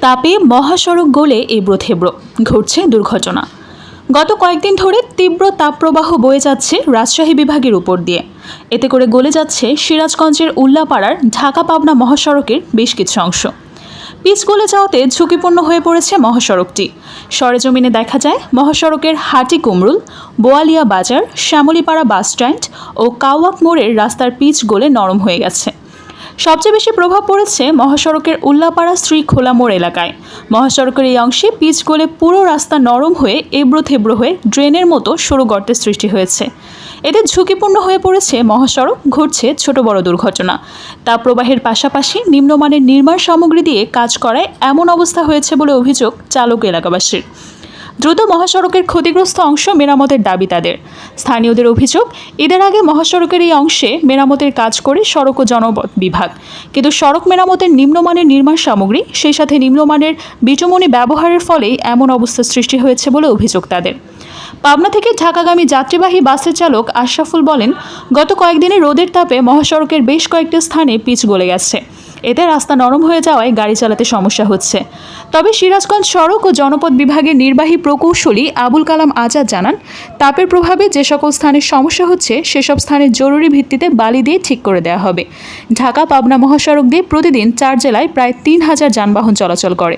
তাপে মহাসড়ক গলে এবড়োথেবড়ো, ঘটছে দুর্ঘটনা। গত কয়েকদিন ধরে তীব্র তাপপ্রবাহ বয়ে যাচ্ছে রাজশাহী বিভাগের উপর দিয়ে। এতে করে গলে যাচ্ছে সিরাজগঞ্জের উল্লাপাড়ার ঢাকা পাবনা মহাসড়কের বেশ কিছু অংশ। পিচ গলে যাওয়াতে ঝুঁকিপূর্ণ হয়ে পড়েছে মহাসড়কটি। সরেজমিনে দেখা যায় মহাসড়কের হাটি কুমরুল, বোয়ালিয়া বাজার, শ্যামলীপাড়া বাসস্ট্যান্ড ও কাওয়াক মোড়ের রাস্তার পিচ গলে নরম হয়ে গেছে। সবচেয়ে বেশি প্রভাব পড়েছে মহাসড়কের উল্লাপাড়া শ্রীখোলা মোড় এলাকায়। মহাসড়কের এই অংশে পিচ গলে পুরো রাস্তা নরম হয়ে এবড়ো-থেবড়ো হয়ে ড্রেনের মতো সরু গর্তের সৃষ্টি হয়েছে। এতে ঝুঁকিপূর্ণ হয়ে পড়েছে মহাসড়ক, ঘটছে ছোট বড় দুর্ঘটনা। তাপপ্রবাহের পাশাপাশি নিম্নমানের নির্মাণ সামগ্রী দিয়ে কাজ করায় এমন অবস্থা হয়েছে বলে অভিযোগ চালক এলাকাবাসীর। দ্রুত মহাসড়কের ক্ষতিগ্রস্ত অংশ মেরামতের দাবি তাদের। স্থানীয়দের অভিযোগ, ঈদের আগে মহাসড়কের এই অংশে মেরামতের কাজ করে সড়ক ও জনপথ বিভাগ, কিন্তু সড়ক মেরামতের নিম্নমানের নির্মাণ সামগ্রী, সেই সাথে নিম্নমানের বিটুমনি ব্যবহারের ফলেই এমন অবস্থার সৃষ্টি হয়েছে বলে অভিযোগ তাদের। পাবনা থেকে ঢাকাগামী যাত্রীবাহী বাসের চালক আশরাফুল বলেন, গত কয়েকদিনে রোদের তাপে মহাসড়কের বেশ কয়েকটি স্থানে পিচ গলে গেছে। এতে রাস্তা নরম হয়ে যাওয়ায় গাড়ি চালাতে সমস্যা হচ্ছে। তবে সিরাজগঞ্জ সড়ক ও জনপথ বিভাগের নির্বাহী প্রকৌশলী আবুল কালাম আজাদ জানান, তাপের প্রভাবে যে সকল স্থানের সমস্যা হচ্ছে সেসব স্থানে জরুরি ভিত্তিতে বালি দিয়ে ঠিক করে দেওয়া হবে। ঢাকা পাবনা মহাসড়ক দিয়ে প্রতিদিন 4 জেলায় প্রায় 3000 যানবাহন চলাচল করে।